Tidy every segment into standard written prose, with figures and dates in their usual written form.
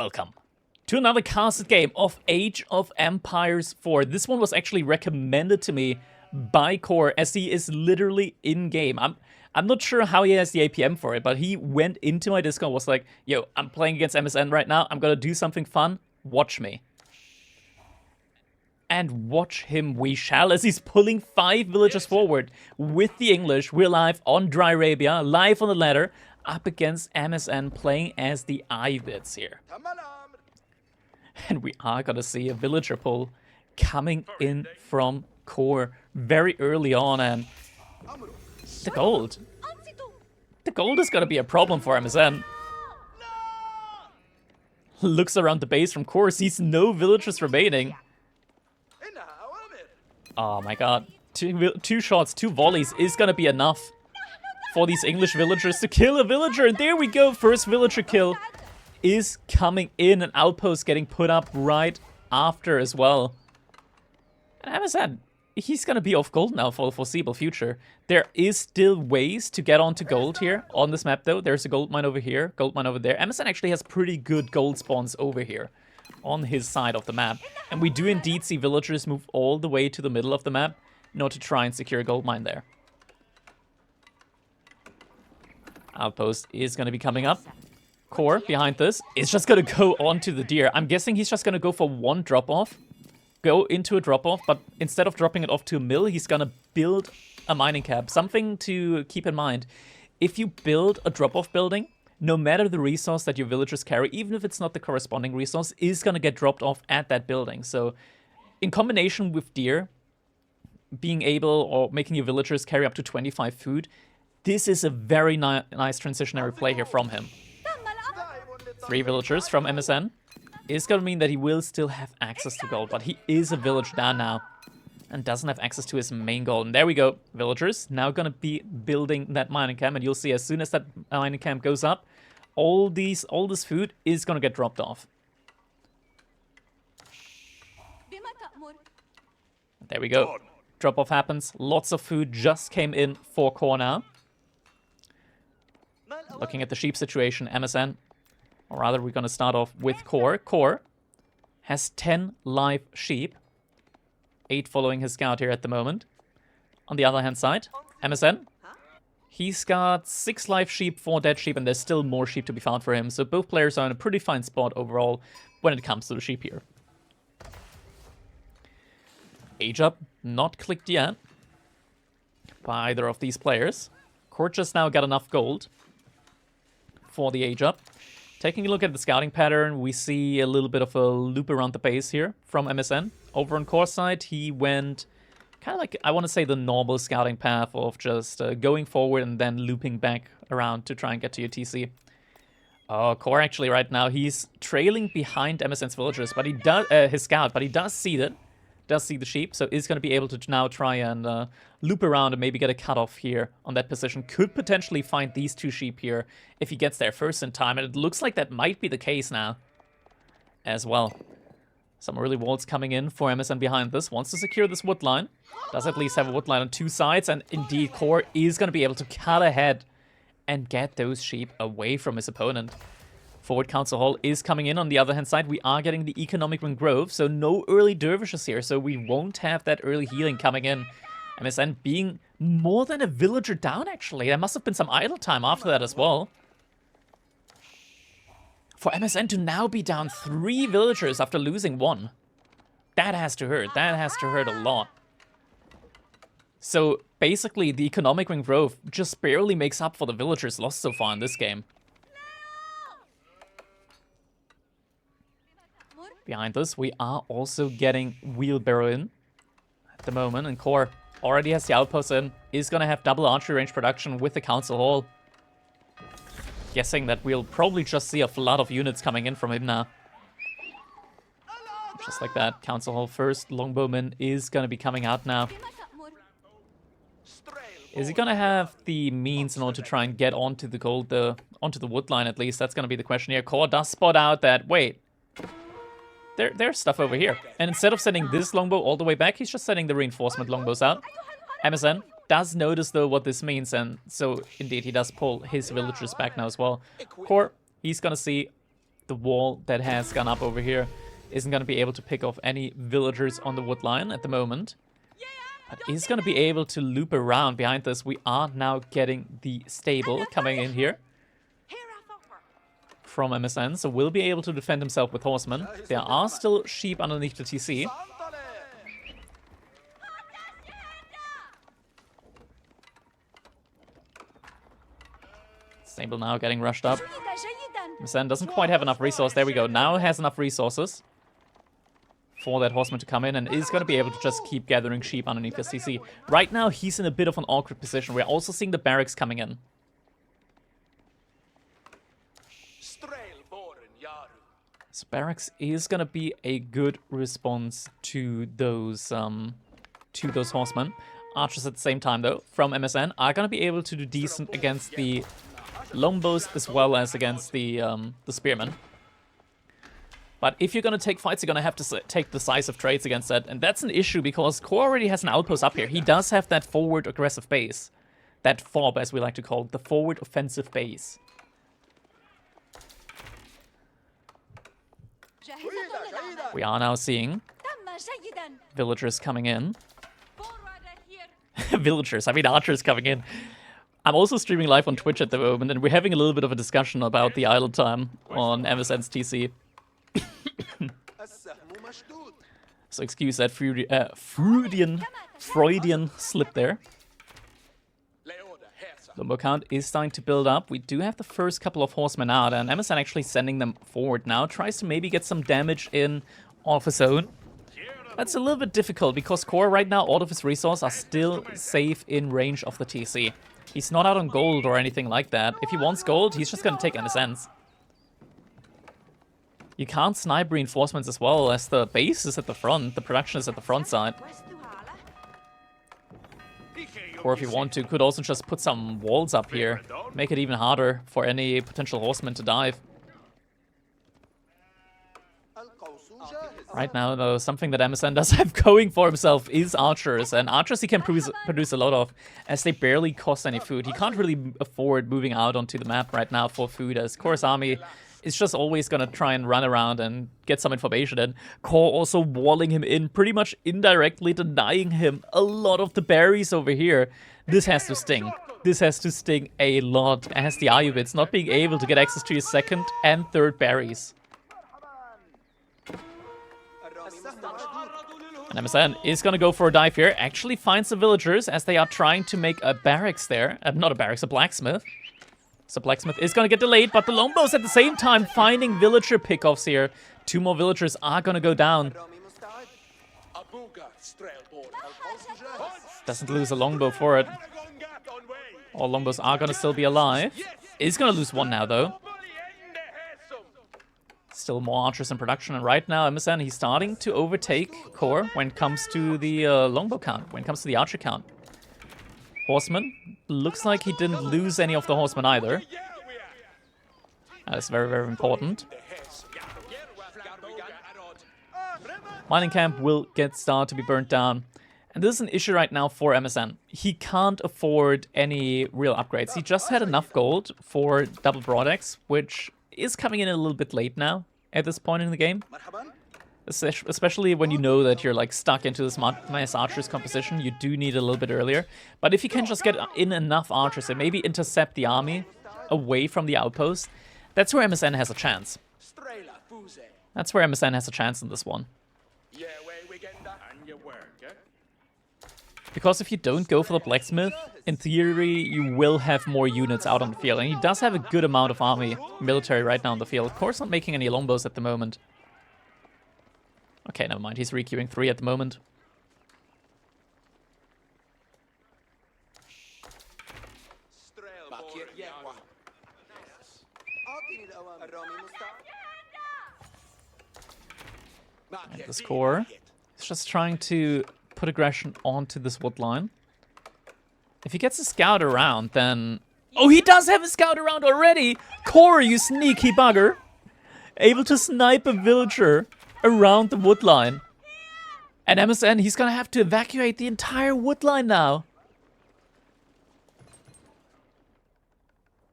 Welcome to another casted game of Age of Empires 4. This one was actually recommended to me by Core, as he is literally in-game. I'm not sure how he has the APM for it, but he went into my Discord and was like, yo, I'm playing against MSN right now, I'm gonna do something fun, watch me. And watch him we shall, as he's pulling 5 villagers forward with the English. We're live on Dry Arabia, live on the ladder, up against MSN, playing as the Ivids here. And we are gonna see a villager pull coming in from Core very early on, and the gold. The gold is gonna be a problem for MSN. Looks around the base from Core, sees no villagers remaining. Oh my god. Two shots, 2 volleys is gonna be enough for these English villagers to kill a villager. And there we go, first villager kill is coming in. An outpost getting put up right after as well. And as I said, he's gonna be off gold now for the foreseeable future. There is still ways to get onto gold here on this map though. There's a gold mine over here, gold mine over there. MSN actually has pretty good gold spawns over here on his side of the map. And we do indeed see villagers move all the way to the middle of the map in order to try and secure a gold mine there. Outpost is going to be coming up. Core behind this is just going to go onto the deer. I'm guessing he's just going to go for one drop-off. Go into a drop-off, but instead of dropping it off to a mill, he's going to build a mining camp. Something to keep in mind. If you build a drop-off building, no matter the resource that your villagers carry, even if it's not the corresponding resource, is going to get dropped off at that building. So in combination with deer, being able or making your villagers carry up to 25 food, this is a very nice transitionary play here from him. 3 villagers from MSN is going to mean that he will still have access to gold, but he is a village down now and doesn't have access to his main gold. And there we go, villagers now going to be building that mining camp, and you'll see as soon as that mining camp goes up, all this food is going to get dropped off. There we go. Drop off happens. Lots of food just came in for Core now. Looking at the sheep situation, MSN, or rather we're going to start off with Core. Core has 10 live sheep. 8 following his scout here at the moment. On the other hand side, MSN, he's got 6 live sheep, 4 dead sheep, and there's still more sheep to be found for him. So both players are in a pretty fine spot overall when it comes to the sheep here. Age up, not clicked yet by either of these players. Core just now got enough gold for the age up. Taking a look at the scouting pattern, we see a little bit of a loop around the base here from MSN. Over on Core's side, he went kind of like, I want to say, the normal scouting path of just going forward and then looping back around to try and get to your TC. Core actually right now, he's trailing behind MSN's villagers, but he does his scout, but he does see that. Does see the sheep, so is going to be able to now try and loop around and maybe get a cutoff here on that position. Could potentially find these 2 sheep here if he gets there first in time, and it looks like that might be the case now as well. Some early walls coming in for MSN behind this. Wants to secure this wood line. Does at least have a wood line on 2 sides, and indeed Core is going to be able to cut ahead and get those sheep away from his opponent. Forward Council Hall is coming in. On the other hand side, we are getting the Economic Ring Grove, so no early dervishes here, so we won't have that early healing coming in. MSN being more than a villager down, actually. There must have been some idle time after that as well. For MSN to now be down 3 villagers after losing 1. That has to hurt. That has to hurt a lot. So basically, the Economic Ring Grove just barely makes up for the villagers lost so far in this game. Behind this, we are also getting Wheelbarrow in at the moment, and Core already has the outpost in, is going to have double archery range production with the Council Hall. Guessing that we'll probably just see a flood of units coming in from him now. Just like that, Council Hall first, Longbowman is going to be coming out now. Is he going to have the means in order to try and get onto the gold, onto the wood line at least? That's going to be the question here. Core does spot out that, wait, there's stuff over here. And instead of sending this longbow all the way back, he's just sending the reinforcement longbows out. MSN does notice, though, what this means, and so, indeed, he does pull his villagers back now as well. Core, he's gonna see the wall that has gone up over here isn't going to be able to pick off any villagers on the wood line at the moment. But is going to be able to loop around behind this. We are now getting the stable coming in here from MSN, so will be able to defend himself with horsemen. There are still sheep underneath the TC. Stable now getting rushed up. MSN doesn't quite have enough resource. There we go. Now has enough resources for that horseman to come in and is going to be able to just keep gathering sheep underneath his TC. Right now, he's in a bit of an awkward position. We're also seeing the barracks coming in. So barracks is going to be a good response to those horsemen. Archers at the same time, though, from MSN, are going to be able to do decent against the longbows as well as against the spearmen. But if you're going to take fights, you're going to have to take decisive trades against that. And that's an issue because Core already has an outpost up here. He does have that forward aggressive base. That FOB, as we like to call it. The forward offensive base. We are now seeing villagers coming in. Villagers, I mean archers coming in. I'm also streaming live on Twitch at the moment, and we're having a little bit of a discussion about the idle time on MSN's TC. So excuse that Freudian slip there. Longbow count is starting to build up. We do have the first couple of horsemen out, and MSN actually sending them forward now. Tries to maybe get some damage in off his own. That's a little bit difficult because Core right now, all of his resources are still safe in range of the TC. He's not out on gold or anything like that. If he wants gold, he's just going to take MSNs. You can't snipe reinforcements as well as the base is at the front. The production is at the front side. Or if you want to, could also just put some walls up here. Make it even harder for any potential horsemen to dive. Right now, though, something that MSN does have going for himself is archers. And archers he can produce a lot of, as they barely cost any food. He can't really afford moving out onto the map right now for food, as Core's army is just always going to try and run around and get some information in. Core also walling him in, pretty much indirectly denying him a lot of the berries over here. This has to sting. This has to sting a lot, as the Ayubids not being able to get access to his second and third berries. And MSN is going to go for a dive here. Actually finds the villagers as they are trying to make a barracks there. Not a barracks, a blacksmith. So blacksmith is going to get delayed, but the longbows at the same time finding villager pickoffs here. 2 more villagers are going to go down. Doesn't lose a longbow for it. All longbows are going to still be alive. Is going to lose 1 now, though. Still more archers in production, and right now MSN, he's starting to overtake Core when it comes to the longbow count, when it comes to the archer count. Horseman, looks like he didn't lose any of the horsemen either. That is very, very important. Mining camp will start to be burnt down. And this is an issue right now for MSN. He can't afford any real upgrades. He just had enough gold for double broadaxe, which is coming in a little bit late now at this point in the game. Especially when you know that you're like stuck into this mass archers composition, you do need a little bit earlier. But if you can just get in enough archers and maybe intercept the army away from the outpost, that's where MSN has a chance. That's where MSN has a chance in this one. Because if you don't go for the blacksmith, in theory, you will have more units out on the field. And he does have a good amount of army military right now on the field. Of course, not making any longbows at the moment. Okay, never mind. He's requeuing 3 at the moment. And the score is just trying to put aggression onto this wood line. If he gets a scout around, then... Oh, he does have a scout around already! Core, you sneaky bugger! Able to snipe a villager around the wood line. And MSN, he's gonna have to evacuate the entire wood line now.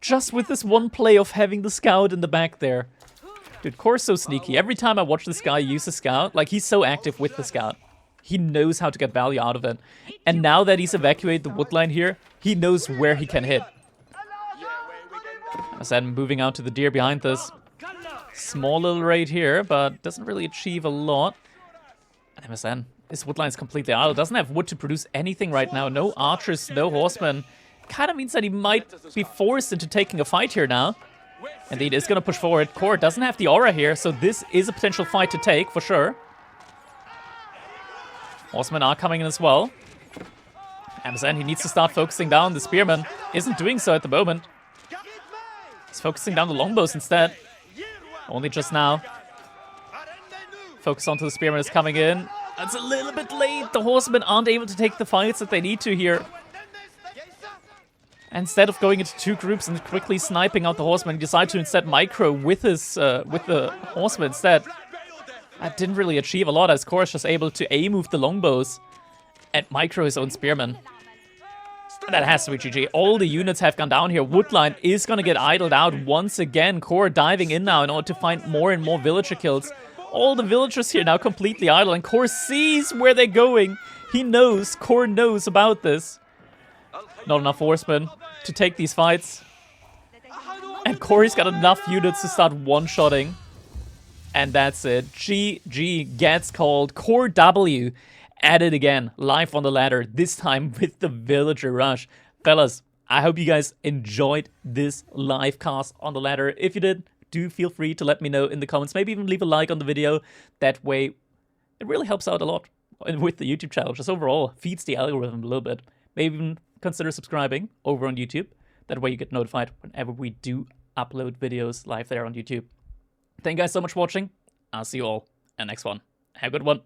Just with this one play of having the scout in the back there. Dude, Core's so sneaky. Every time I watch this guy use the scout, like, he's so active with the scout. He knows how to get value out of it. And now that he's evacuated the wood line here, he knows where he can hit. As I'm moving out to the deer behind this. Small little raid here, but doesn't really achieve a lot. And MSN, his wood line is completely idle. Doesn't have wood to produce anything right now. No archers, no horsemen. Kind of means that he might be forced into taking a fight here now. Indeed, is going to push forward. Core doesn't have the aura here, so this is a potential fight to take, for sure. Horsemen are coming in as well. MSN, he needs to start focusing down. The spearman isn't doing so at the moment. He's focusing down the longbows instead. Only just now. Focus onto the spearman is coming in. That's a little bit late. The horsemen aren't able to take the fights that they need to here. Instead of going into two groups and quickly sniping out the horsemen, he decided to instead micro with his with the horsemen instead. That didn't really achieve a lot, as Core is just able to A-move the longbows and micro his own spearmen. And that has to be GG. All the units have gone down here. Woodline is going to get idled out once again. Core diving in now in order to find more and more villager kills. All the villagers here now completely idle, and Core sees where they're going. He knows, Core knows about this. Not enough horsemen to take these fights. And Corey's got enough units to start one-shotting. And that's it. GG gets called. Core W at it again. Live on the ladder. This time with the villager rush. Fellas, I hope you guys enjoyed this live cast on the ladder. If you did, do feel free to let me know in the comments. Maybe even leave a like on the video. That way, it really helps out a lot with the YouTube channel. Just overall, feeds the algorithm a little bit. Maybe even consider subscribing over on YouTube. That way you get notified whenever we do upload videos live there on YouTube. Thank you guys so much for watching. I'll see you all in the next one. Have a good one.